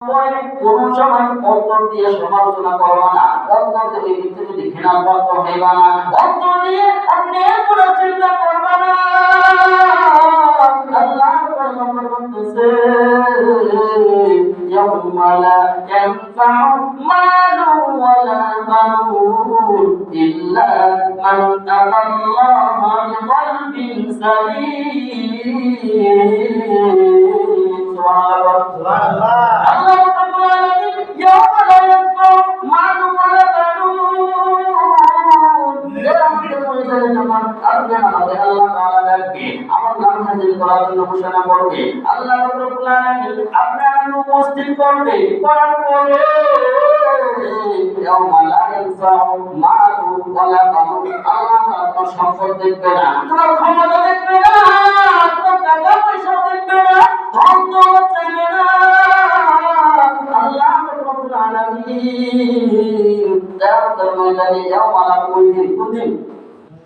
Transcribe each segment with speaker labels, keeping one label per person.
Speaker 1: কোন সময় অন্তর দিয়ে সমালোচনা করবা না, অন্তর দিয়ে এই ব্যক্তি যদি ঘৃণার পাত্র হইবা না, অন্তর দিয়ে আপনি কোনো চিন্তা করবা না। আল্লাহ বলতেছে ইয়াউমা লা ইয়ানফাউ মালু ওয়ালা বানুন ইল্লা মান আতাল্লাহা বিকলবিন সালিম। সুবহানাল্লাহ। আল্লাহ রাব্বুল আলামিন ইয়াউমা লা ইয়ানফাউ মালু ওয়ালা বানুন, আল্লাহ তাআলা ডাকবে, আমার নাম হাজির করার জন্য ঘোষণা করবে। আল্লাহ রাব্বুল আলামিন আপনাকে উপস্থিত করবে, করার পরে ইয়াউমা লা ইয়ানফাউ মালু ওয়ালা বানুন, আল্লাহ আপনার সম্পদ দেখবে না, তোমার ক্ষমতা দেখবে না, তোমার টাকা পয়সা দেখবে না, ধন দৌলত চাইবে না। আল্লাহ রাব্বুল আলামিন কিয়ামতের ময়দানে ইয়াউমা লা কোন দিন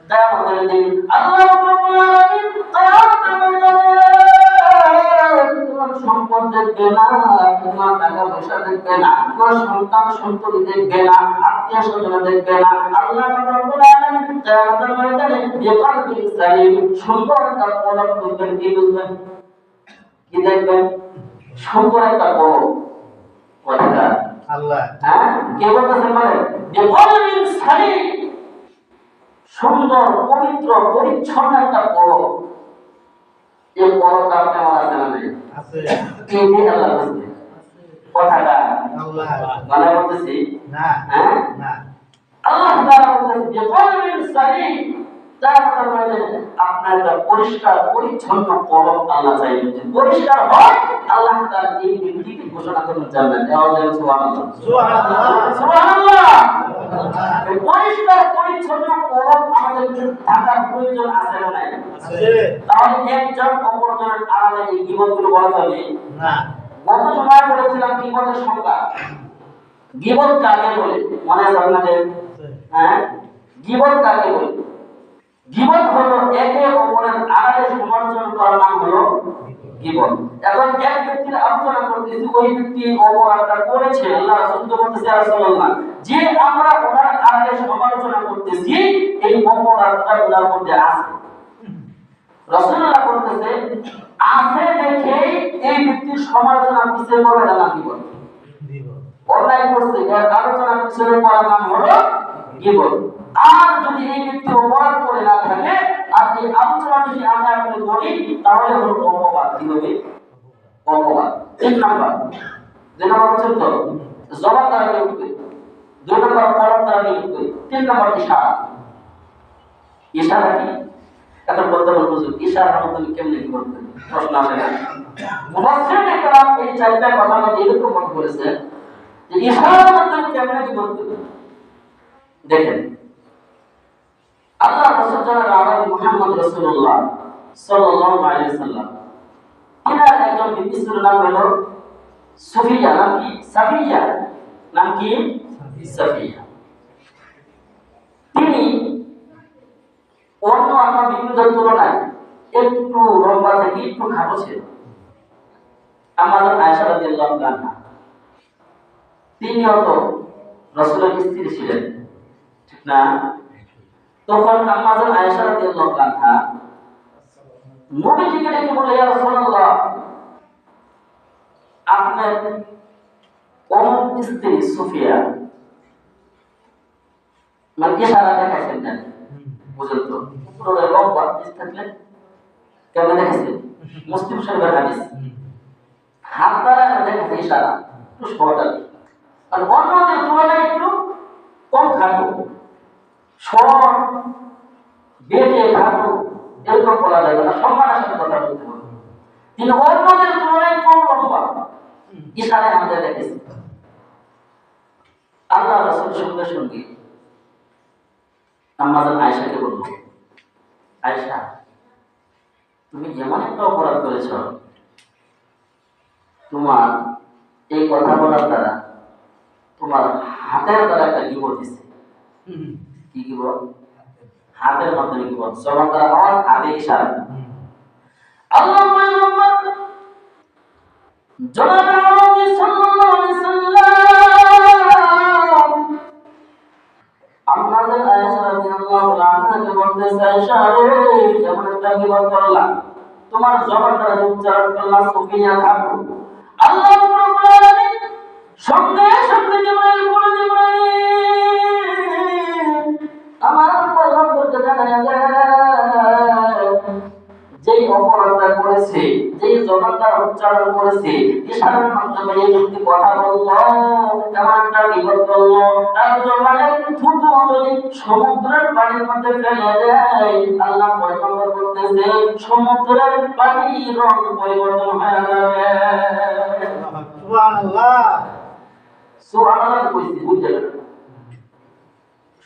Speaker 1: কিয়ামতের দিন আল্লাহ রাব্বুল আলামিন কিয়ামতের ময়দানে তোমার সম্পদ দেখবে না, তোমার টাকা পয়সা দেখবে না, তোমার সন্তান সন্ততি দেখবে না, আত্মীয় স্বজন দেখবে না। আল্লাহ রাব্বুল আলামিন কিয়ামতের ময়দানে বিকলবিন সালিম, সুন্দর একটা কলব বুঝবেন, কি বুঝবেন, কি দেখবেন? সুন্দর একটা কলব। কথা আল্লাহ, হ্যাঁ, কে বলতেছেন? মানে বিকলবিন সালিম, সুন্দর পবিত্র পরিচ্ছন্ন একটা কলব। এই কলবটা আপনার আছে না? নাই আছে। কে দিয়ে আল্লাহ বলছে কথাটা? আল্লাহ মানে বলতেছি না, হ্যাঁ না, আল্লাহ তাআলা বলতেছে বিকলবিন সালিম, তার মানে আপনার একটা পরিষ্কার পরিচ্ছন্ন কলব আল্লাহ চাইছেন। পরিষ্কার হয়, আল্লাহ তাআলা এই ব্যক্তিকে ঘোষণা করবেন জান্নাত। সুবহানাল্লাহ সুবহানাল্লাহ সুবহানাল্লাহ। পরিষ্কার পরিচ্ছন্ন কলব আমাদের থাকার প্রয়োজন আছে না? নাই আছে। তাহলে একজন অপরজনের আড়ালে এই গীবতগুলো বলা যাবে না। গত জুমায় বলেছিলাম গীবতের সংজ্ঞা। গীবত কাকে বলে মনে আছে আপনাদের? হ্যাঁ, গীবত কাকে বলে? গীবত হলো একে অপরের আড়ালে সমালোচনা করার নাম হলো গীবত। এখন এক ব্যক্তির আলোচনা করতেছি, ওই ব্যক্তি অপরাধটা করেছে, আল্লাহ রাসূল বলতেছে রাসূলুল্লাহ যে আমরা ওনার আড়ালে সমালোচনা করতেছি, এই অপরাধটা ওনার মধ্যে আছে। রাসূলুল্লাহ বলতেছে আছে দেখে এই ব্যক্তির সমালোচনা পিছনে করা না গীবত। অন্যায় করছে এর আলোচনা পিছনে করার নাম হলো গীবত। আর যদি এই ব্যক্তি অপরাধ করে না থাকে আর এই আলোচনা যদি আমরা আপনি করি, তাহলে হলো অপবাদ। কি হবে? অপবাদ। তিন নাম্বার, দুই নাম্বার হচ্ছে তো জবাব দ্বারা উঠবে, দুই নাম্বার কলম দ্বারা উঠবে, তিন নাম্বার ইশারা। ইশারা কি? এখন বলতে বলবো ইশারার মাধ্যমে কেমনে কি করতে প্রশ্ন আসে না। মুফাসসির একরাম এই চারটা কথা মধ্যে এরকম মত করেছে যে ইশারার মাধ্যমে কেমনে কি করতে। দেখেন, আল্লাহ রাসূল জনাব মুহাম্মদ রাসূলুল্লাহ সাল্লাল্লাহু আলাইহি ওয়াসাল্লাম এনার একজন বিবির নাম হলো সুফিয়া, নাম কি? সাফিয়া, নাম কি? সাফিয়া। তিনি অন্য আমার বিবিদের তুলনায় একটু লম্বা থেকে একটু খাটো ছিল। আমাদের আয়েশা রাদিয়াল্লাহু আনহা তিনিও তো রাসূলের স্ত্রী ছিলেন, ঠিক না? তখন আমাদের আয়েশা রাদিয়াল্লাহু আনহা নবীজিকে ডেকে বলে, ইয়া রাসূলুল্লাহ আপনার অমুক স্ত্রী সুফিয়া, মানে ইশারা দেখাইছেন না, বুঝলেন তো? পুরো লম্বা থাকলে কেমন দেখাইছেন? মুসলিম শরীফের হাদিস, হাত দ্বারা দেখাইছে ইশারা, একটু শর্ট আর অন্যদের তুলনায় একটু কম খাটো, শর্ট বেটে খাটো এরকম বলা যাবে না, সম্মানের সাথে কথা বলতে হবে। তিনি অন্যদের তুলনায় কম লম্বা, ইশারায় আমাদের দেখেছে। আল্লাহ রাসূল সঙ্গে সঙ্গে আমাদের আয়েশাকে বলল, আয়েশা তুমি এমন একটা অপরাধ করেছ, তোমার এই কথা বলার দ্বারা তোমার হাতের দ্বারা একটা গীবত দিছে। কি গীবত? হাতের মাধ্যমে গীবত, জবান দ্বারা হওয়ার, হাতে ইশারা। আল্লাহ জনাবে নবী সাল্লাল্লাহু আলাইহি সাল্লাম আমাদের আয়েশা রাদিয়াল্লাহু আনহাকে বলতেছে, আয়েশা রে এমন একটা বিপদ করলা, তোমার জবান দ্বারা উচ্চারণ করলা সুফিয়া খাবো। আল্লাহ রাব্বুল আলামিন সঙ্গে সঙ্গে জিবরাইল বলে, জিবরাইল আমার পয়গম্বরকে জানায়া দেয় যেই অপরাধটা করেছে, যেই জবানটা উচ্চারণ করেছে, ইশারার মাধ্যমে এই ব্যক্তি কথা বললো, এমন একটা বিপদ করলো, তার জবানের থুতু যদি সমুদ্রের পানির মধ্যে ফেলে দেয়, আল্লাহ পয়গম্বর বলতেছে সমুদ্রের পানির রং পরিবর্তন হয়ে যাবে। সুবহানাল্লাহ, সুবহানাল্লাহ কইছি, বুঝলেন?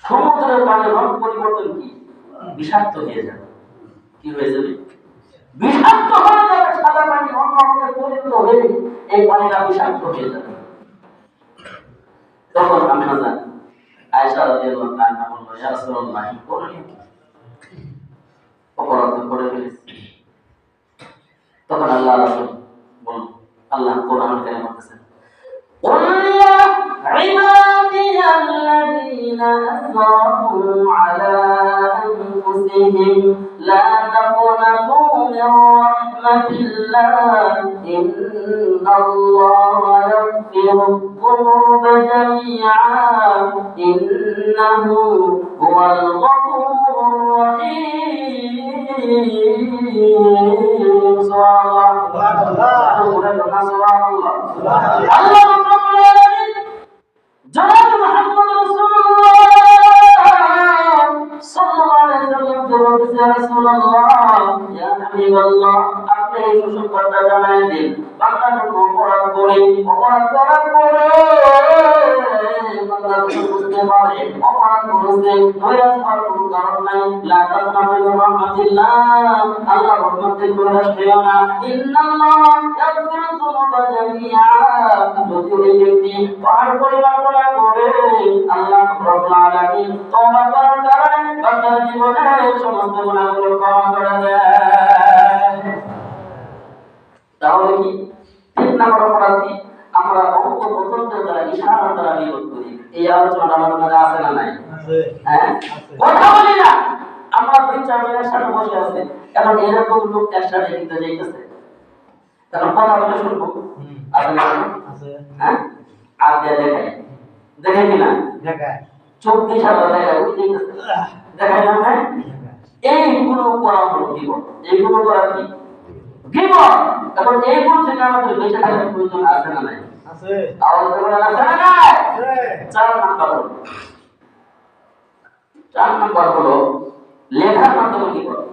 Speaker 1: সমুদ্রের পানির রং পরিবর্তন কি? বিষাক্ত হয়ে যাবে। কি হয়ে যাবে? বিষাক্ত হয়ে যাবে। সাদা পানি অন্য রঙে পরিণত হয়ে এই পানিটা বিষাক্ত হয়ে যাবে। তখন আম্মা জান আয়েশা রাদিয়াল্লাহু আনহা বলল, ইয়া রাসূলুল্লাহ, কি করলেন? অপরাধ করে ফেলেছি। তখন আল্লাহ রাসূল বলল, আল্লাহ কোরআন কারীমে বলতেছেন, قل يا عبادي الذين أسرفوا على أنفسهم لا تقنطوا من رحمة الله إن الله يغفر الذنوب جميعا إنه هو الغفور الرحيم. سبحان الله، سبحان الله. আল্লাহ রাব্বুল আলামিন জনাব মুহাম্মদ রাসূলুল্লাহ সাল্লাল্লাহু আলাইহি ওয়াসাল্লাম বলতেছে, ইয়া রাসূলুল্লাহ, ইয়া হাবিবাল্লাহ, আপনি এই সুসংবাদটা জানাই দিন, বান্দা যখন অপরাধ করে, অপরাধ করার পরে বান্দা বুঝতে পারে অপরাধ করেছে, নৈরাশ হওয়ার কোনো কারণ নাই। লা তাকনাতু মিন রাহমাতিল্লাহ, আল্লাহ রহমতের নৈরাশ হইও না। ইন্নাল্লাহ ইয়াগফিরু যুনুবা জামিআ, যদি ওই ব্যক্তি পাহাড় পরিমাণ গুনাহ করে, আল্লাহ রাব্বুল আলামিন তওবা করার কারণে বান্দার জীবনের সমস্ত গুনাহগুলো ক্ষমা করে দেয়। তাহলে কি ৩ নম্বর অপরাধ কি? আমরা অঙ্গ প্রত্যঙ্গের দ্বারা, ইশারার দ্বারা বিরোধ করি। এই আলোচনাটা আমাদের মাঝে আছে না নাই? হ্যাঁ, কথা বলি না। আমরা ২-৪ জন একসাথে বসে আছি, এখন এরকম লোক একসাথে কিন্তু যাইতেছে, এখন কথা বলে শুনবো। আছে না? হ্যাঁ, আর দিয়ে দেখাই, দেখাই কিনা? দেখাই, চোখ দিয়ে সাদা দেখাই, ওই যাইতেছে, দেখাই না? হ্যাঁ, এইগুলো করা হলো জীবন। এইগুলো করা কি? জীবন। এখন এইগুলো থেকে আমাদের বেঁচে থাকার প্রয়োজন আছে না নাই? আছে। আওয়াজ করে আছে না নাই? আছে। ৪ নাম্বার হলো লেখার মাধ্যমে কি করব?